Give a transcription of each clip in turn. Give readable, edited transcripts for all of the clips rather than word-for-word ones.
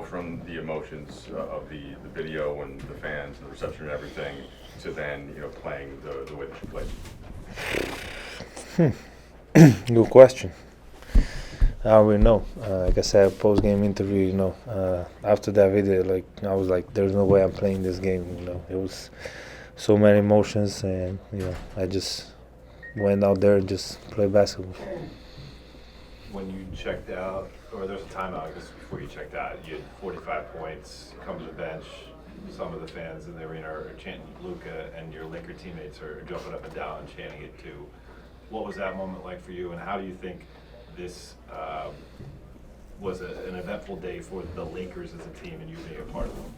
from the emotions of the video and the fans and the reception and everything to then, playing the way that you played? Good question. I don't really know. Like I said, post-game interview, after that video, I was like, there's no way I'm playing this game, It was so many emotions, and, I just went out there and just played basketball. When you checked out, or there's a timeout, I guess before you checked out, you had 45 points, you come to the bench, some of the fans in the arena are chanting Luka, and your Laker teammates are jumping up and down and chanting it too. What was that moment like for you, and how do you think this was an eventful day for the Lakers as a team and you being a part of them?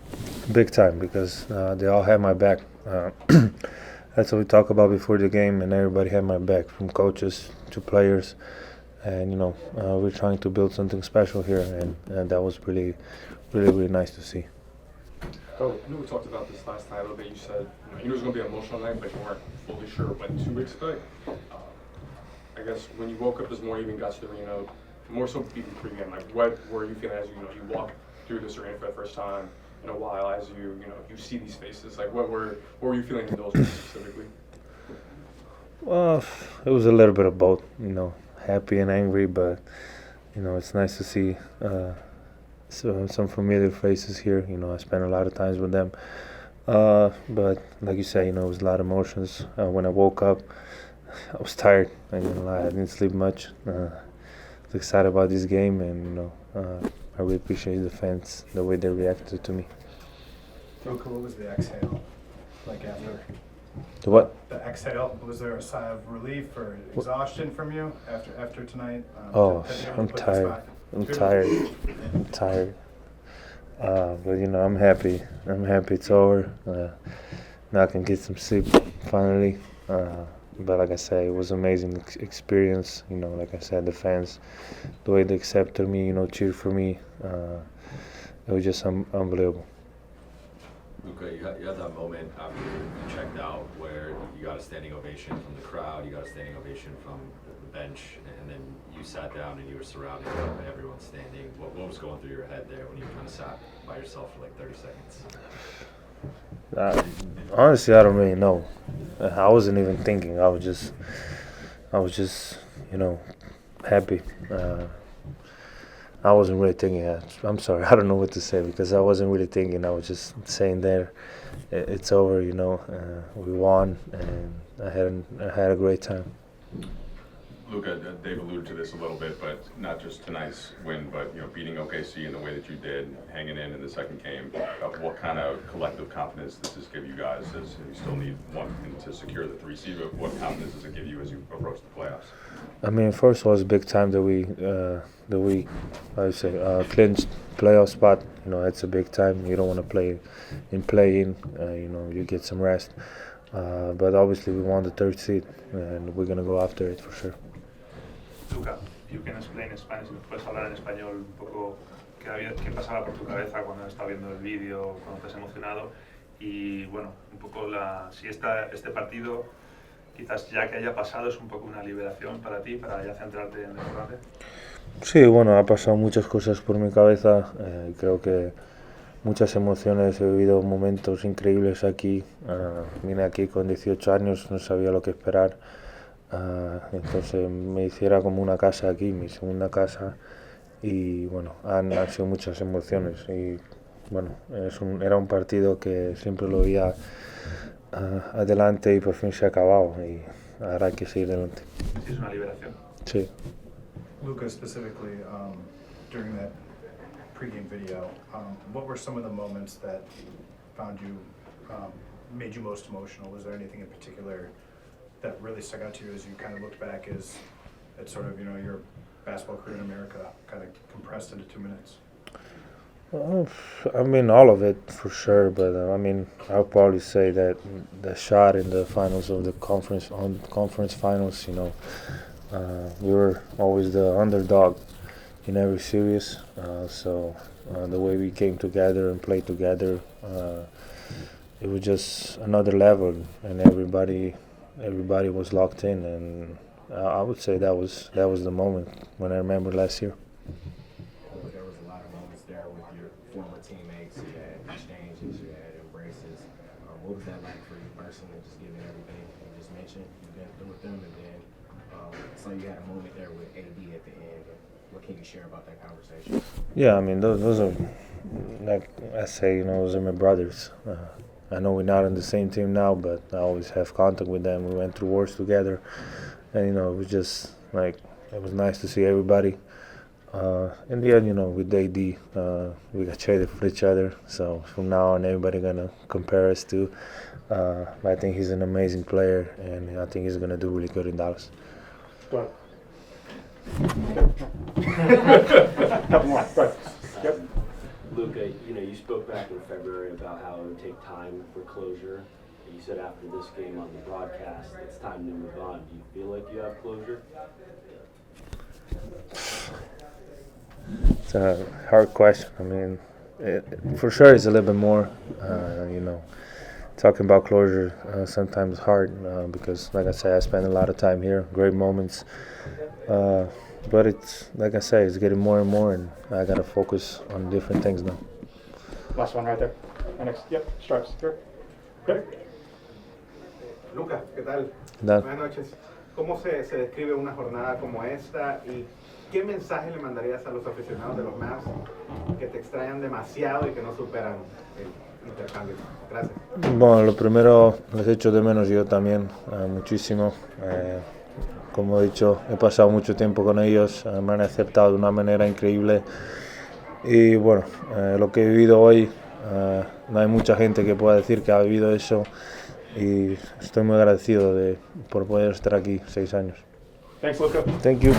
Big time, because they all had my back. That's what we talked about before the game, and everybody had my back, from coaches to players. And, we're trying to build something special here, and that was really, really, really nice to see. Oh, I know we talked about this last night a little bit. You said you knew it was going to be an emotional night, but you weren't fully sure when to expect. I guess when you woke up this morning, even got to the arena, more so even pregame, what were you feeling as you walked through this arena for the first time in a while, as you see these faces? What were you feeling in those moments specifically? Well, it was a little bit of both, happy and angry, but it's nice to see some familiar faces here. I spent a lot of times with them, but like you said, it was a lot of emotions. When I woke up, I was tired. I didn't sleep much. I was excited about this game, and I really appreciate the fans, the way they reacted to me. Luka, what was the exhale like after? The what? The exhale. Was there a sigh of relief or exhaustion from you after tonight? I'm tired. I'm tired. But I'm happy. I'm happy it's over. Now I can get some sleep finally. But like I said, it was an amazing experience. Like I said, the fans, the way they accepted me, cheered for me, it was just unbelievable. Luka, you had that moment after you checked out where you got a standing ovation from the crowd, you got a standing ovation from the bench, and then you sat down and you were surrounded by everyone standing. What was going through your head there when you kind of sat by yourself for 30 seconds? Honestly, I don't really know. I wasn't even thinking. I was just, happy. I wasn't really thinking. I'm sorry. I don't know what to say, because I wasn't really thinking. I was just saying there, it's over. We won, and I had a great time. Luka, Dave alluded to this a little bit, but not just tonight's win, but beating OKC in the way that you did, hanging in the second game. What kind of collective confidence does this give you guys? As you still need one to secure the 3 seed, but what confidence does it give you as you approach the playoffs? First of all, it's a big time that we clinched playoff spot. It's a big time. You don't want to play in. You get some rest. But obviously, we want the 3rd seed, and we're gonna go after it for sure. Luka, you can explain in Spanish, si nos puedes hablar en español un poco qué pasaba por tu cabeza cuando estaba viendo el vídeo, cuando te has emocionado, y bueno, un poco si este partido, quizás ya que haya pasado, es un poco una liberación para ti, para ya centrarte en el importante. Sí, bueno, ha pasado muchas cosas por mi cabeza, creo que muchas emociones, he vivido momentos increíbles aquí, vine aquí con 18 años, no sabía lo que esperar. Entonces me hiciera como una casa aquí, mi segunda casa, y bueno, han sido muchas emociones, y bueno, era un partido que siempre lo veía adelante y por fin se ha acabado, y ahora hay que seguir adelante. Sí, es una liberación. Sí. Luka, specifically, during that pregame video, what were some of the moments that made you most emotional? Was there anything in particular that really stuck out to you as you kind of looked back at sort of, your basketball career in America kind of compressed into 2 minutes? All of it for sure, but I'll probably say that the shot in the finals of the conference finals, we were always the underdog in every series, so the way we came together and played together, it was just another level, and everybody was locked in, and I would say that was the moment when I remember last year. There was a lot of moments there with your former teammates, you had exchanges, you had embraces. What was that like for you personally, just given everything you just mentioned you've been through with them, and then so you had a moment there with AD at the end. What can you share about that conversation? Yeah, I mean, those are, like I say, you know, those are my brothers. I know we're not on the same team now, but I always have contact with them. We went through wars together, and you know, it was just like it was nice to see everybody. In the end, you know, with AD, we got traded for each other. So from now on, everybody gonna compare us to. But I think he's an amazing player, and I think he's gonna do really good in Dallas. Go ahead. Couple more. Go ahead. Yep. Luka, you know, you spoke back in February about how it would take time for closure. And you said after this game on the broadcast, it's time to move on. Do you feel like you have closure? It's a hard question. I mean, for sure it's a little bit more, you know, talking about closure sometimes hard because, like I say, I spend a lot of time here, great moments. But it's, like I say, it's getting more and more, and I got to focus on different things now. Last one right there. And next. Yep. Stripes. Here. Okay. Luka, ¿qué tal? Dale. Buenas noches. ¿Cómo se describe una jornada como esta y qué mensaje le mandarías a los aficionados de los Mavs que te extrañan demasiado y que no superan el intercambio? Gracias. Bueno, lo primero, les echo de menos yo también, muchísimo. Como he dicho, he pasado mucho tiempo con ellos, me han aceptado de una manera increíble. Y bueno, lo que he vivido hoy, no hay mucha gente que pueda decir que ha vivido eso. Y estoy muy agradecido por poder estar aquí 6 años. Thanks, Luka. Thank you.